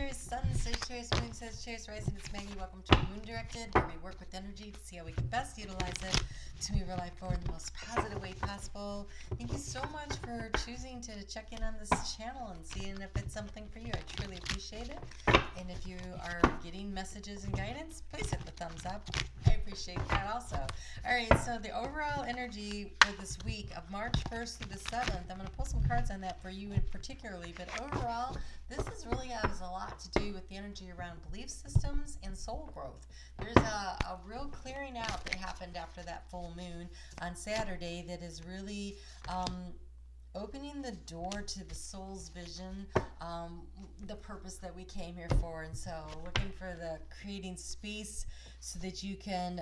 Sagittarius Sun, Sagittarius Moon, Sagittarius Rising. It's Maggie. Welcome to Moon Directed, where we work with energy to see how we can best utilize it to move our life forward in the most positive way possible. Thank you so much for choosing to check in on this channel and seeing if it's something for you. I truly appreciate it. And if you are getting messages and guidance, please hit the thumbs up. I appreciate that also. All right, so the overall energy for this week of March 1st through the 7th, I'm going to pull some cards on that for you in particularly, but overall, this is really has a lot to do with the energy around belief systems and soul growth. There's a real clearing out that happened after that full moon on Saturday that is really opening the door to the soul's vision, the purpose that we came here for. And so looking for the creating space so that you can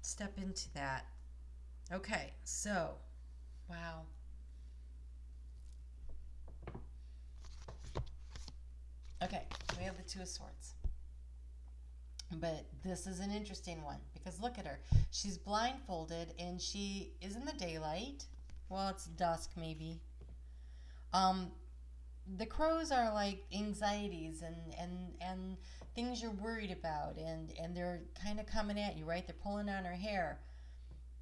step into that. Okay, so, wow. Okay, we have the Two of Swords. But this is an interesting one because look at her. She's blindfolded and she is in the daylight. Well, it's dusk maybe. The crows are like anxieties and things you're worried about and they're kind of coming at you, right? They're pulling on her hair.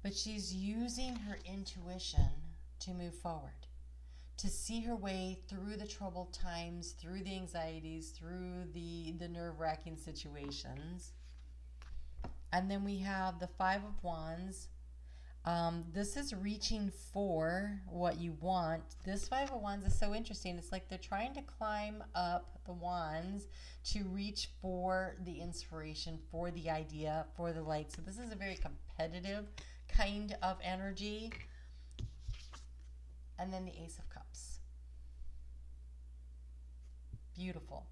But she's using her intuition to move forward, to see her way through the troubled times, through the anxieties, through the nerve-wracking situations. And then we have the Five of Wands. This is reaching for what you want. This Five of Wands is so interesting. It's like they're trying to climb up the wands to reach for the inspiration, for the idea, for the light. So this is a very competitive kind of energy. And then the Ace of Cups. Beautiful.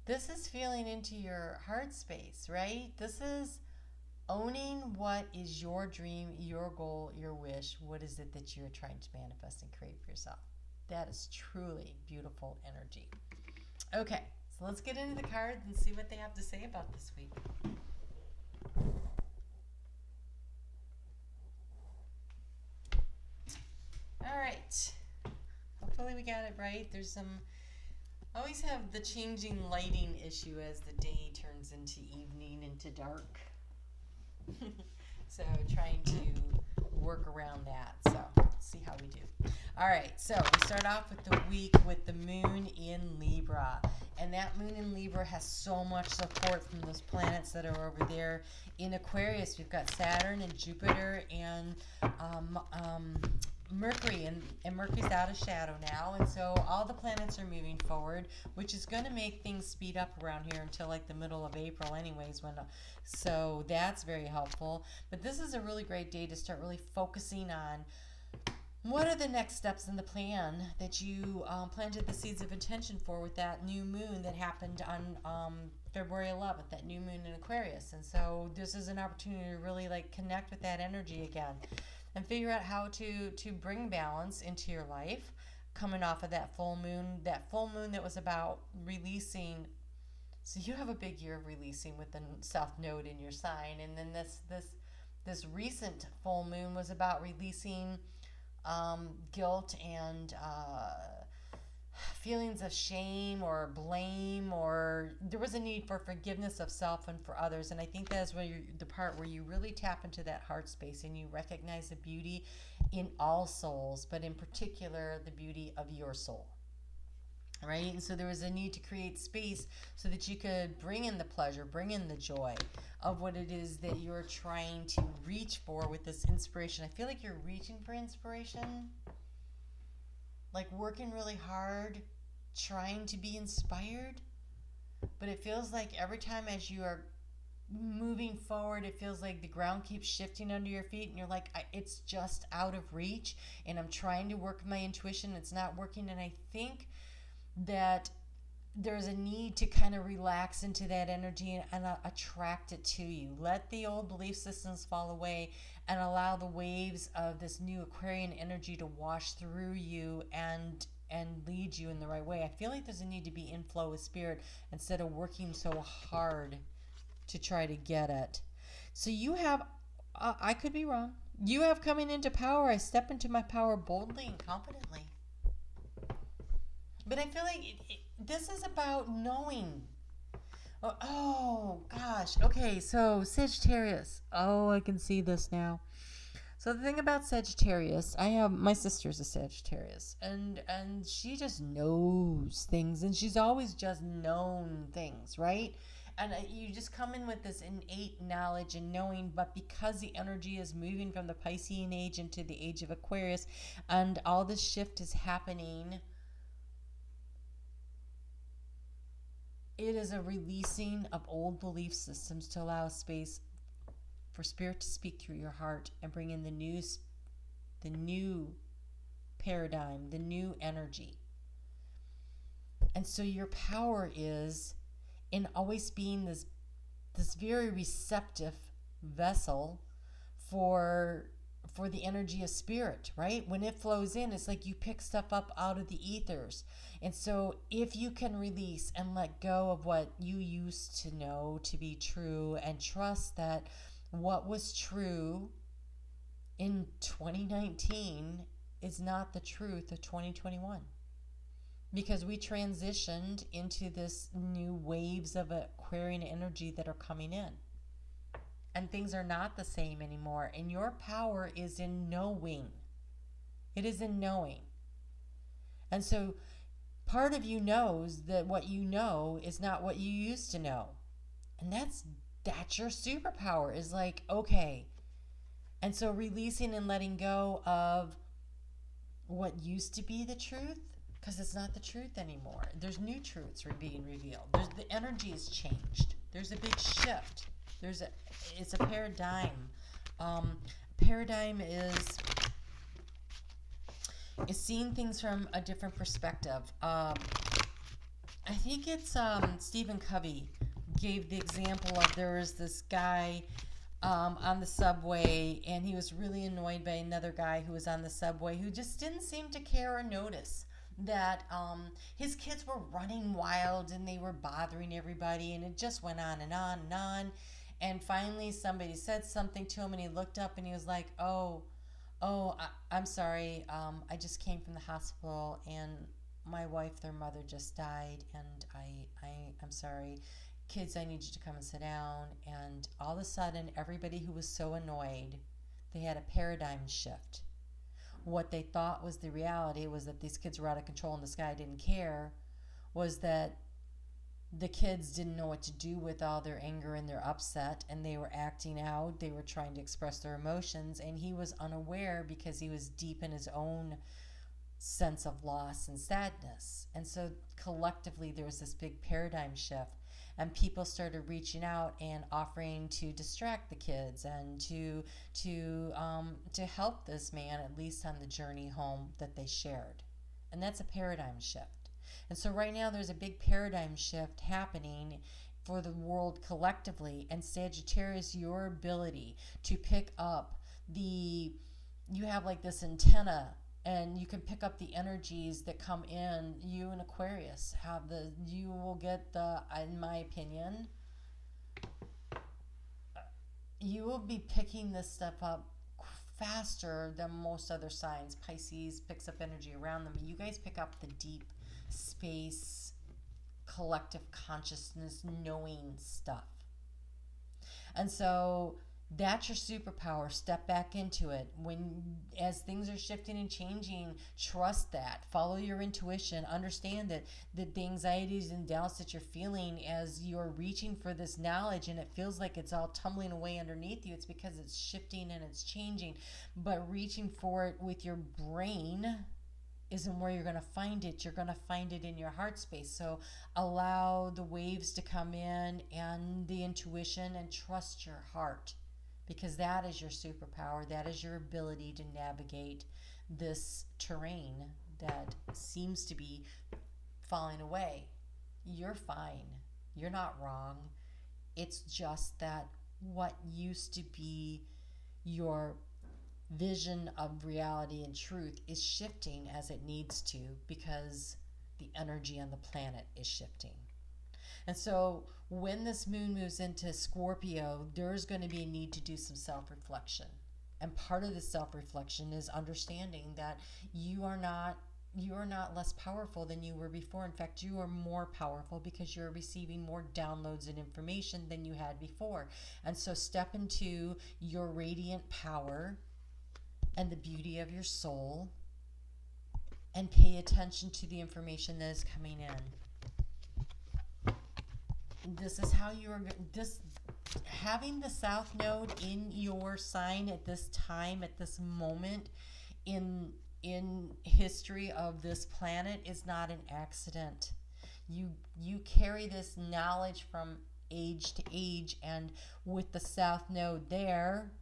This is feeling into your heart space, right? This is owning what is your dream, your goal, your wish. What is it that you're trying to manifest and create for yourself? That is truly beautiful energy. Okay, so let's get into the cards and see what they have to say about this week. All right. Hopefully we got it right. There's some... I always have the changing lighting issue as the day turns into evening, into dark. So trying to work around that. So see how we do. All right. So we start off with the week with the moon in Libra. And that moon in Libra has so much support from those planets that are over there. In Aquarius, we've got Saturn and Jupiter and Mercury, and Mercury's out of shadow now, and so all the planets are moving forward, which is going to make things speed up around here until like the middle of April anyways, so that's very helpful. But this is a really great day to start really focusing on what are the next steps in the plan that you planted the seeds of intention for with that new moon that happened on February 11th, that new moon in Aquarius. And so this is an opportunity to really like connect with that energy again and figure out how to bring balance into your life coming off of that full moon that was about releasing. So you have a big year of releasing with the South Node in your sign, and then this recent full moon was about releasing guilt and feelings of shame or blame, or there was a need for forgiveness of self and for others. And I think that is where the part where you really tap into that heart space and you recognize the beauty in all souls, but in particular the beauty of your soul, right? And so there was a need to create space so that you could bring in the pleasure, bring in the joy of what it is that you're trying to reach for with this inspiration. I feel like you're reaching for inspiration, like working really hard, trying to be inspired, but it feels like every time as you are moving forward, it feels like the ground keeps shifting under your feet, and you're like, it's just out of reach, and I'm trying to work my intuition, it's not working. And I think that there's a need to kind of relax into that energy and attract it to you. Let the old belief systems fall away and allow the waves of this new Aquarian energy to wash through you and lead you in the right way. I feel like there's a need to be in flow with spirit instead of working so hard to try to get it. So you have, I could be wrong, you have coming into power. I step into my power boldly and confidently. But I feel like this is about knowing. Oh gosh. Okay, so Sagittarius. Oh, I can see this now. So the thing about Sagittarius, I have my sister's a Sagittarius, and she just knows things, and she's always just known things, right? And you just come in with this innate knowledge and knowing, but because the energy is moving from the Piscean age into the age of Aquarius, and all this shift is happening, it is a releasing of old belief systems to allow space for spirit to speak through your heart and bring in the new paradigm, the new energy. And so your power is in always being this very receptive vessel for the energy of spirit, right? When it flows in, it's like you pick stuff up out of the ethers. And so if you can release and let go of what you used to know to be true and trust that what was true in 2019 is not the truth of 2021, because we transitioned into this new waves of Aquarian energy that are coming in, and things are not the same anymore. And your power is in knowing. It is in knowing. And so part of you knows that what you know is not what you used to know, and that's your superpower, is like, okay. And so releasing and letting go of what used to be the truth, because it's not the truth anymore. There's new truths being revealed. The energy has changed. There's a big shift. It's a paradigm. Paradigm is seeing things from a different perspective. I think it's Stephen Covey gave the example of, there was this guy on the subway, and he was really annoyed by another guy who was on the subway who just didn't seem to care or notice that his kids were running wild and they were bothering everybody, and it just went on and on and on. And finally somebody said something to him, and he looked up and he was like, I'm sorry, I just came from the hospital, and my wife, their mother just died, and I'm sorry. Kids, I need you to come and sit down. And all of a sudden, everybody who was so annoyed, they had a paradigm shift. What they thought was the reality was that these kids were out of control and this guy didn't care, was that the kids didn't know what to do with all their anger and their upset, and they were acting out. They were trying to express their emotions, and he was unaware because he was deep in his own sense of loss and sadness. And so collectively, there was this big paradigm shift. And people started reaching out and offering to distract the kids and to help this man, at least on the journey home that they shared. And that's a paradigm shift. And so right now there's a big paradigm shift happening for the world collectively. And Sagittarius, your ability to pick up you have like this antenna, and you can pick up the energies that come in. You and Aquarius you will get in my opinion, you will be picking this stuff up faster than most other signs. Pisces picks up energy around them, but you guys pick up the deep space, collective consciousness, knowing stuff. And so that's your superpower. Step back into it. As things are shifting and changing, trust that. Follow your intuition. Understand that the anxieties and doubts that you're feeling as you're reaching for this knowledge, and it feels like it's all tumbling away underneath you, it's because it's shifting and it's changing. But reaching for it with your brain isn't where you're going to find it. You're going to find it in your heart space. So allow the waves to come in and the intuition, and trust your heart. Because that is your superpower. That is your ability to navigate this terrain that seems to be falling away. You're fine. You're not wrong. It's just that what used to be your vision of reality and truth is shifting as it needs to, because the energy on the planet is shifting. And so when this moon moves into Scorpio, there's going to be a need to do some self-reflection. And part of the self-reflection is understanding that you are not you are not less powerful than you were before. In fact, you are more powerful because you're receiving more downloads and information than you had before. And so step into your radiant power and the beauty of your soul and pay attention to the information that is coming in. This is how you are having the South Node in your sign at this time, at this moment in history of this planet is not an accident. You carry this knowledge from age to age, and with the South Node there,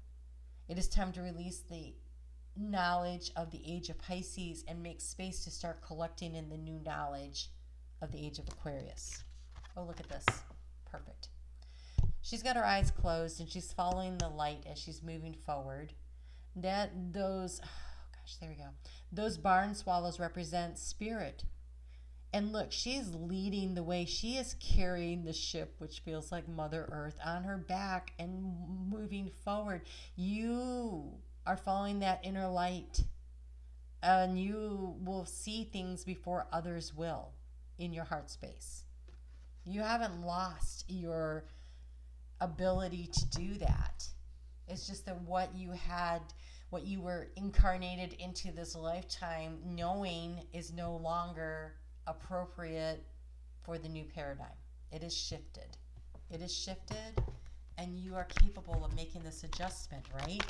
it is time to release the knowledge of the age of Pisces and make space to start collecting in the new knowledge of the age of Aquarius. Oh, look at this. Perfect. She's got her eyes closed and she's following the light as she's moving forward. There we go. Those barn swallows represent spirit. And look, she is leading the way. She is carrying the ship, which feels like Mother Earth, on her back and moving forward. You are following that inner light. And you will see things before others will in your heart space. You haven't lost your ability to do that. It's just that what you were incarnated into this lifetime knowing is no longer appropriate for the new paradigm. It is shifted. It is shifted, and you are capable of making this adjustment, right?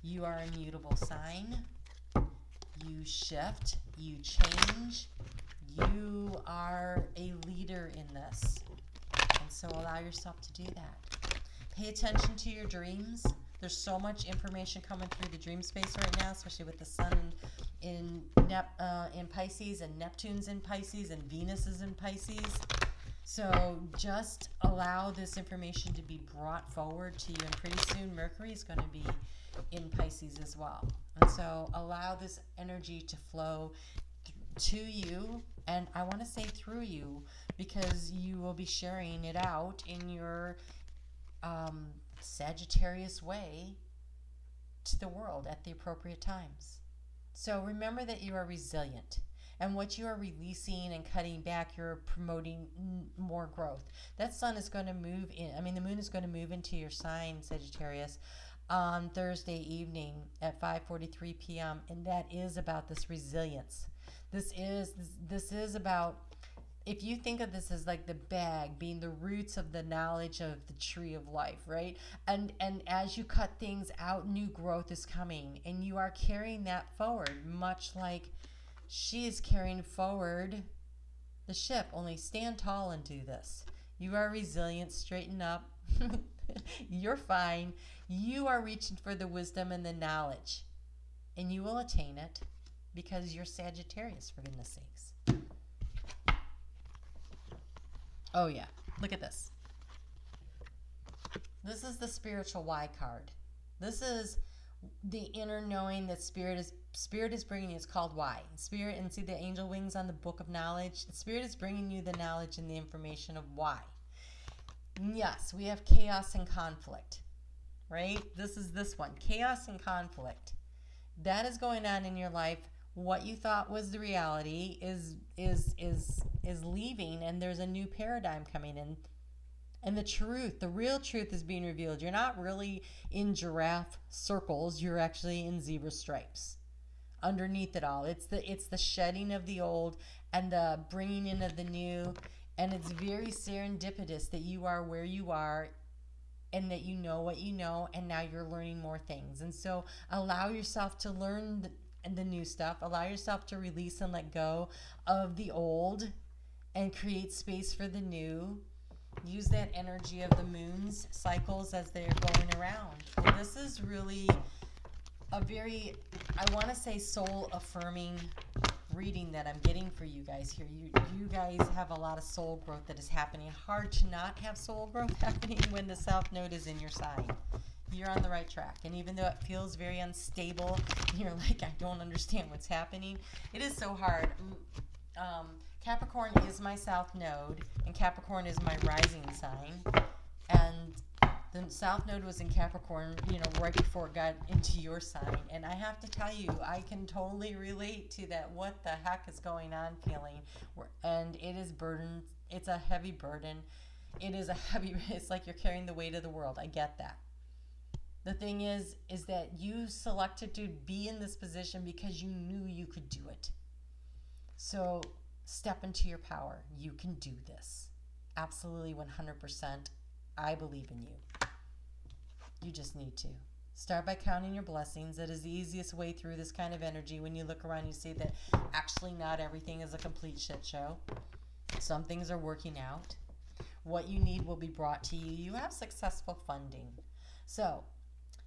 You are a mutable sign. You shift. You change. You are a leader in this. And so allow yourself to do that. Pay attention to your dreams. There's so much information coming through the dream space right now, especially with the sun in Pisces and Neptune's in Pisces and Venus is in Pisces. So just allow this information to be brought forward to you. And pretty soon Mercury is going to be in Pisces as well. And so allow this energy to flow to you. And I want to say through you, because you will be sharing it out in your Sagittarius way to the world at the appropriate times. So remember that you are resilient, and what you are releasing and cutting back, you're promoting more growth. That sun is going to move in, the moon is going to move into your sign, Sagittarius, on Thursday evening at 5:43 p.m. and that is about this resilience. This is about, if you think of this as like the bag being the roots of the knowledge of the tree of life, right? And as you cut things out, new growth is coming, and you are carrying that forward, much like she is carrying forward the ship. Only stand tall and do this. You are resilient. Straighten up. You're fine. You are reaching for the wisdom and the knowledge, and you will attain it because you're Sagittarius, for goodness sakes. Oh yeah, look at this. This is the spiritual Y card. This is the inner knowing that Spirit is bringing you. It's called Y. Spirit, and see the angel wings on the book of knowledge? Spirit is bringing you the knowledge and the information of Y. Yes, we have chaos and conflict, right? This is this one, chaos and conflict. That is going on in your life. What you thought was the reality is leaving, and there's a new paradigm coming in. And the real truth is being revealed. You're not really in giraffe circles. You're actually in zebra stripes. Underneath it all, it's the shedding of the old and the bringing in of the new. And it's very serendipitous that you are where you are, and that you know what you know, and now you're learning more things. And so allow yourself to learn the new stuff. Allow yourself to release and let go of the old and create space for the new. Use that energy of the moon's cycles as they're going around. And this is really a very, I want to say, soul affirming reading that I'm getting for you guys here. You guys have a lot of soul growth that is happening. Hard to not have soul growth happening when the South Node is in your sign. You're on the right track. And even though it feels very unstable, you're like, I don't understand what's happening. It is so hard. Capricorn is my South Node, and Capricorn is my rising sign. And The South Node was in Capricorn, right before it got into your sign. And I have to tell you, I can totally relate to that what the heck is going on feeling. And it is burden. It's a heavy burden. It's like you're carrying the weight of the world. I get that. The thing is that you selected to be in this position because you knew you could do it. So step into your power. You can do this. Absolutely 100%. I believe in you. You just need to. Start by counting your blessings. That is the easiest way through this kind of energy. When you look around, you see that actually not everything is a complete shit show. Some things are working out. What you need will be brought to you. You have successful funding. So,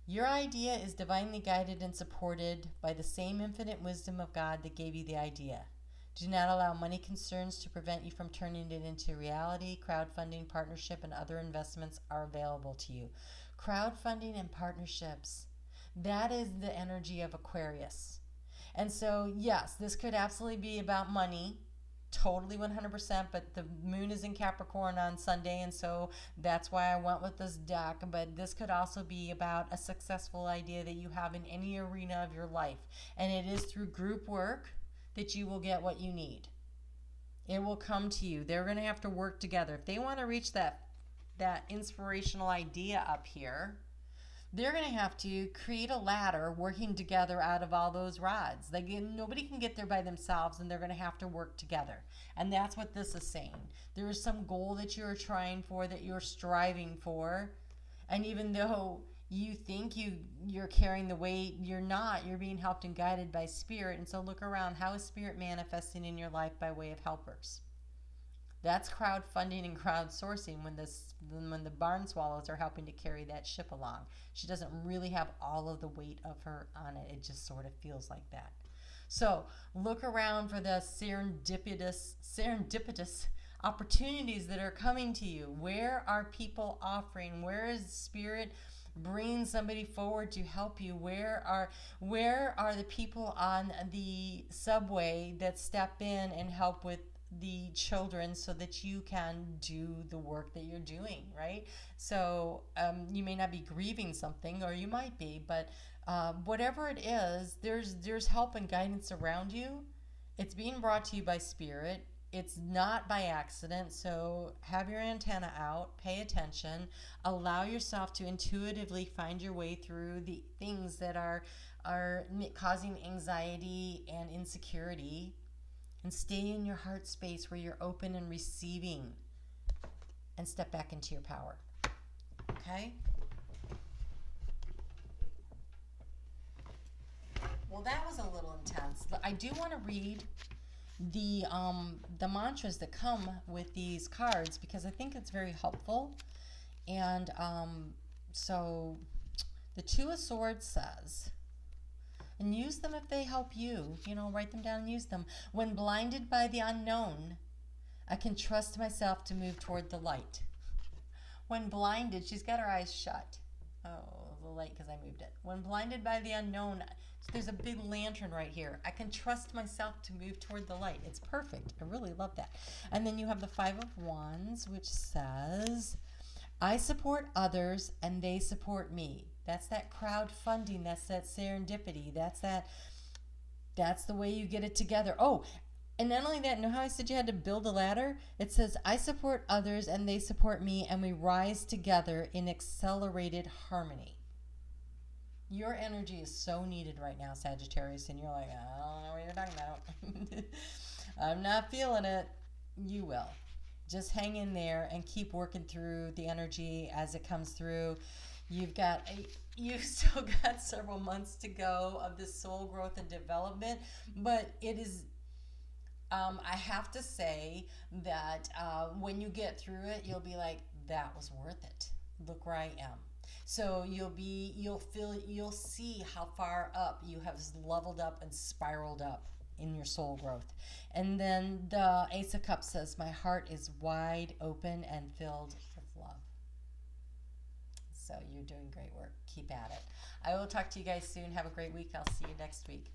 your idea is divinely guided and supported by the same infinite wisdom of God that gave you the idea. Do not allow money concerns to prevent you from turning it into reality. Crowdfunding, partnership, and other investments are available to you. Crowdfunding and partnerships, that is the energy of Aquarius. And so, yes, this could absolutely be about money. Totally 100%, but the moon is in Capricorn on Sunday, and so that's why I went with this deck. But this could also be about a successful idea that you have in any arena of your life, and it is through group work that you will get what you need. It will come to you. They're going to have to work together. If they want to reach that inspirational idea up here, they're going to have to create a ladder working together out of all those rods. Nobody can get there by themselves, and they're going to have to work together. And that's what this is saying. There is some goal that you're trying for, that you're striving for. And even though you think you're carrying the weight, you're not. You're being helped and guided by Spirit. And so look around. How is Spirit manifesting in your life by way of helpers? That's crowdfunding and crowdsourcing when the barn swallows are helping to carry that ship along. She doesn't really have all of the weight of her on it. It just sort of feels like that. So look around for the serendipitous opportunities that are coming to you. Where are people offering? Where is Spirit bringing somebody forward to help you? Where are the people on the subway that step in and help with the children so that you can do the work that you're doing, right? So you may not be grieving something, or you might be, but whatever it is, there's help and guidance around you. It's being brought to you by Spirit. It's not by accident, so have your antenna out, pay attention, allow yourself to intuitively find your way through the things that are causing anxiety and insecurity, and stay in your heart space where you're open and receiving, and step back into your power. Okay? Well, that was a little intense. I do want to read the mantras that come with these cards, because I think it's very helpful. And so the Two of Swords says, and use them if they help you. Write them down and use them. When blinded by the unknown, I can trust myself to move toward the light. When blinded, she's got her eyes shut. Oh, the light, because I moved it. When blinded by the unknown, there's a big lantern right here. I can trust myself to move toward the light. It's perfect. I really love that. And then you have the Five of Wands, which says, I support others and they support me. That's that crowdfunding. That's that serendipity. That's the way you get it together. Oh, and not only that, know how I said you had to build a ladder? It says, I support others and they support me, and we rise together in accelerated harmony. Your energy is so needed right now, Sagittarius, and you're like, I don't know what you're talking about. I'm not feeling it. You will. Just hang in there and keep working through the energy as it comes through. You've still got several months to go of this soul growth and development, but it is, I have to say that when you get through it, you'll be like, that was worth it. Look where I am. So you'll see how far up you have leveled up and spiraled up in your soul growth. And then the Ace of Cups says, my heart is wide open and filled with love. So you're doing great work. Keep at it. I will talk to you guys soon. Have a great week. I'll see you next week.